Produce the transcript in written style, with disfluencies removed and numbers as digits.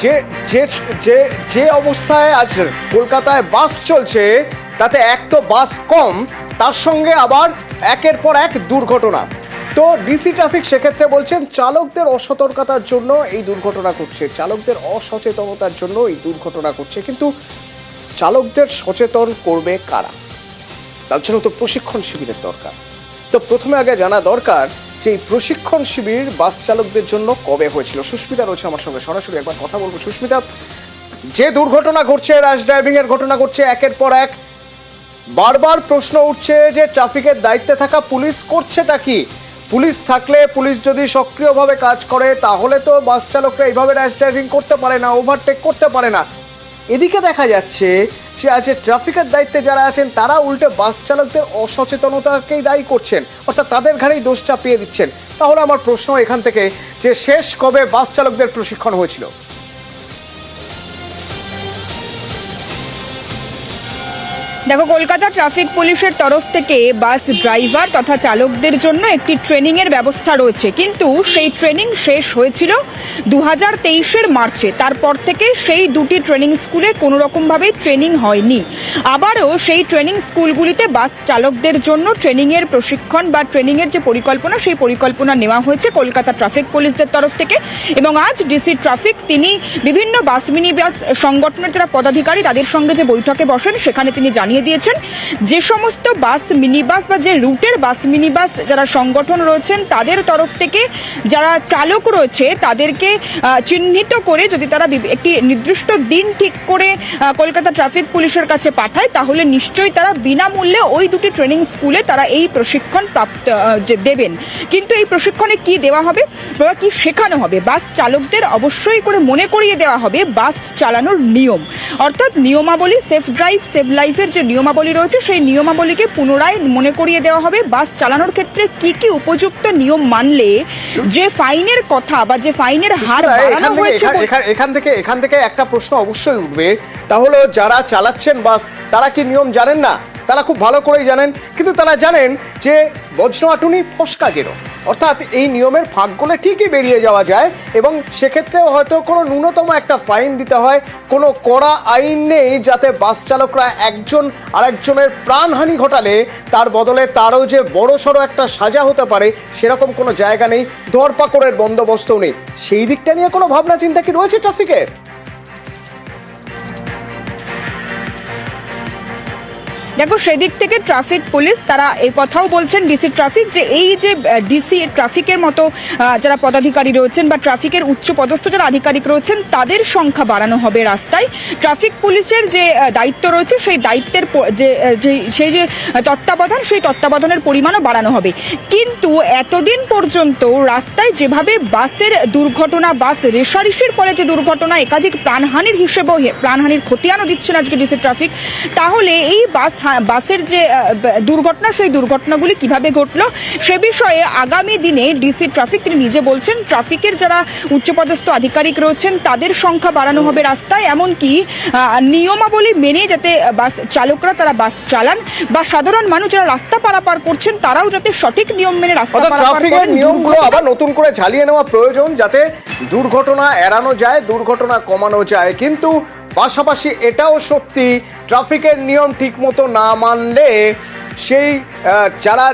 যে যে যে যে অবস্থায় আজ কলকাতায় বাস চলছে তাতে এক তো বাস কম, তার সঙ্গে আবার একের পর এক দুর্ঘটনা। তো ডিসি ট্রাফিক সেক্ষেত্রে বলছেন চালকদের অসতর্কতার জন্য এই দুর্ঘটনা ঘটছে, চালকদের অসচেতনতার জন্য এই দুর্ঘটনা ঘটছে। কিন্তু চালকদের সচেতন করবে কারা? তার জন্য তো প্রশিক্ষণ শিবিরের দরকার। তো প্রথমে আগে জানা দরকার যে এই প্রশিক্ষণ শিবির বাস চালকদের জন্য কবে হয়েছিল। সুস্মিতা রয়েছে আমার সঙ্গে, সরাসরি একবার কথা বলবো। সুস্মিতা, যে দুর্ঘটনা ঘটছে, র্যাশ ড্রাইভিং এর ঘটনা ঘটছে একের পর এক, বারবার প্রশ্ন উঠছে যে ট্রাফিকের দায়িত্বে থাকা পুলিশ করছেটা কি? পুলিশ থাকলে, পুলিশ যদি সক্রিয়ভাবে কাজ করে তাহলে তো বাস চালকরা এইভাবে র্যাশ ড্রাইভিং করতে পারে না, ওভারটেক করতে পারে না। এদিকে দেখা যাচ্ছে যে আজ ট্রাফিকের দায়িত্বে যারা আছেন তারা উল্টে বাস চালকদের অসচেতনতাকেই দায়ী করছেন, অর্থাৎ তাদের ঘাড়েই দোষ চাপিয়ে দিচ্ছেন। তাহলে আমার প্রশ্ন এখান থেকে যে শেষ কবে বাস চালকদের প্রশিক্ষণ হয়েছিল? দেখো, কলকাতা ট্রাফিক পুলিশের তরফ থেকে বাস ড্রাইভার তথা চালকদের জন্য একটি ট্রেনিংয়ের ব্যবস্থা রয়েছে, কিন্তু সেই ট্রেনিং শেষ হয়েছিল 2023-এর মার্চে। তারপর থেকে সেই দুটি ট্রেনিং স্কুলে কোনো রকমভাবেই ট্রেনিং হয়নি। আবারও সেই ট্রেনিং স্কুলগুলিতে বাস চালকদের জন্য ট্রেনিংয়ের প্রশিক্ষণ বা ট্রেনিংয়ের যে পরিকল্পনা, সেই পরিকল্পনা নেওয়া হয়েছে কলকাতা ট্রাফিক পুলিশদের তরফ থেকে। এবং আজ ডিসি ট্রাফিক তিনি বিভিন্ন বাস মিনি বাস সংগঠনের যারা পদাধিকারী তাদের সঙ্গে যে বৈঠকে বসেন, সেখানে তিনি জানিয়ে দিয়েছেন যে সমস্ত বাস মিনি বাস বা যে রুটের বাস মিনি বাস যারা সংগঠন রয়েছেন তাদের তরফ থেকে যারা চালক রয়েছে তাদেরকে চিহ্নিত করে যদি তারা একটি নির্দিষ্ট দিন ঠিক করে কলকাতা ট্রাফিক পুলিশের কাছে পাঠায়, তাহলে নিশ্চয়ই তারা বিনামূল্যে ওই দুটি ট্রেনিং স্কুলে তারা এই প্রশিক্ষণ প্রাপ্ত দেবেন। কিন্তু এই প্রশিক্ষণে কি দেওয়া হবে বা কি শেখানো হবে? বাস চালকদের অবশ্যই করে মনে করিয়ে দেওয়া হবে বাস চালানোর নিয়ম, অর্থাৎ নিয়মাবলী, সেফ ড্রাইভ সেভ লাইফের যে নিয়মাবলী রয়েছে সেই নিয়মাবলীকে পুনরায় মনে করিয়ে দেওয়া হবে। বাস চালানোর ক্ষেত্রে কি কি উপযুক্ত নিয়ম মানলে যে ফাইনের কথা বা যে ফাইনের হার বাড়ানো হয়েছে। এখান থেকে একটা প্রশ্ন অবশ্যই উঠবে, তাহলে যারা চালাচ্ছেন বাস তারা কি নিয়ম জানেন না? তারা খুব ভালো করেই জানেন, কিন্তু তারা জানেন যে বজ্র আটুনি ফসকা গেরো, অর্থাৎ এই নিয়মের ফাঁক গলে ঠিকই বেরিয়ে যাওয়া যায় এবং সেক্ষেত্রেও হয়তো কোনো ন্যূনতম একটা ফাইন দিতে হয়। কোনো কড়া আইন নেই যাতে বাস চালকরা একজন আরেকজনের প্রাণহানি ঘটালে তার বদলে তারও যে বড় সড়ো একটা সাজা হতে পারে সেরকম কোনো জায়গা নেই, ধরপাকড়ের বন্দোবস্তও নেই। সেই দিকটা নিয়ে কোনো ভাবনা চিন্তা কি রয়েছে ট্রাফিকের? দেখো, সেদিক থেকে ট্রাফিক পুলিশ তারা এই কথাও বলছেন, ডিসি ট্রাফিক, যে এই যে ডিসি ট্রাফিকের মতো যারা পদাধিকারী রয়েছেন বা ট্রাফিকের উচ্চ পদস্থ যারা আধিকারিক রয়েছেন তাদের সংখ্যা বাড়ানো হবে রাস্তায়। ট্রাফিক পুলিশের যে দায়িত্ব রয়েছে সেই দায়িত্বের সেই যে তত্ত্বাবধান, সেই তত্ত্বাবধানের পরিমাণও বাড়ানো হবে। কিন্তু এতদিন পর্যন্ত রাস্তায় যেভাবে বাসের দুর্ঘটনা, বাস রেষারেষির ফলে যে দুর্ঘটনা, একাধিক প্রাণহানির হিসেবেও প্রাণহানির খতিয়ানও দিচ্ছেন আজকে ডিসি ট্রাফিক, তাহলে এই বাসের যে দুর্ঘটনা, সেই দুর্ঘটনাগুলি কিভাবে ঘটলো সে বিষয়ে আগামী দিনে ডিসি ট্রাফিক তিনি নিজে বলছেন ট্রাফিকের যারা উচ্চপদস্থ আধিকারিক রয়েছেন তাদের সংখ্যা বাড়ানো হবে রাস্তায়, এমনকি নিয়মাবলী মেনে যাতে বাস চালকরা তারা বাস চালান বা সাধারণ মানুষ যারা রাস্তা পারাপার করছেন তারাও যাতে সঠিক নিয়ম মেনে রাস্তা পারাপার করেন। নিয়মগুলো আবার নতুন করে ঝালিয়ে নেওয়া প্রয়োজন যাতে দুর্ঘটনা এড়ানো যায়, দুর্ঘটনা কমানো যায়। কিন্তু পাশাপাশি এটাও সত্যি ট্রাফিকের নিয়ম ঠিক মতো না মানলে সেই যারা